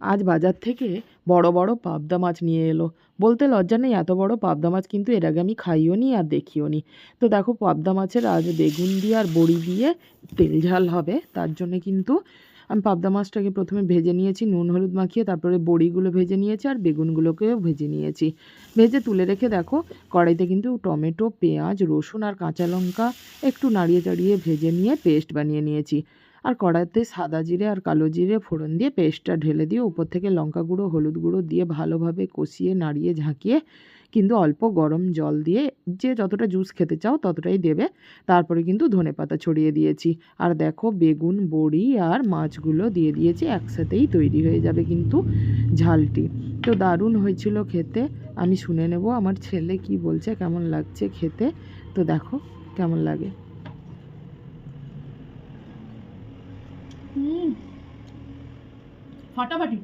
আজ বাজার থেকে বড় বড় পাবদা মাছ নিয়ে এলো। বলতে লজ্জা নেই, এত বড় পাবদা মাছ কিন্তু এর আগে আমি খাইও নি আর দেখিও নি। তো দেখো পাবদা মাছের আজ বেগুন দিয়ে আর বড়ি দিয়ে তেল ঝাল হবে, তার জন্যে কিন্তু আমি পাবদা মাছটাকে প্রথমে ভেজে নিয়েছি নুন হলুদ মাখিয়ে, তারপরে বড়িগুলো ভেজে নিয়েছি আর বেগুনগুলোকেও ভেজে নিয়েছি। ভেজে তুলে রেখে দেখো কড়াইতে কিন্তু টমেটো, পেঁয়াজ, রসুন আর কাঁচা লঙ্কা একটু নাড়িয়ে চাড়িয়ে ভেজে নিয়ে পেস্ট বানিয়ে নিয়েছি। আর কড়াইতে সাদা জিরে আর কালো জিরে ফোড়ন দিয়ে পেস্টটা ঢেলে দিয়ে উপর থেকে লঙ্কা গুঁড়ো, হলুদ গুঁড়ো দিয়ে ভালোভাবে কষিয়ে নাড়িয়ে ঝাঁকিয়ে কিন্তু অল্প গরম জল দিয়ে যে যতটা জুস খেতে চাও ততটাই দেবে। তারপরে কিন্তু ধনেপাতা ছড়িয়ে দিয়েছি। আর দেখো বেগুন, বড়ি আর মাছগুলো দিয়ে দিয়েছি, একসাথেই তৈরি হয়ে যাবে কিন্তু ঝালটি। তো দারুণ হয়েছিল খেতে। আমি শুনে নেব আমার ছেলে কি বলছে, কেমন লাগছে খেতে। তো দেখো কেমন লাগে। ফাটাফাটি।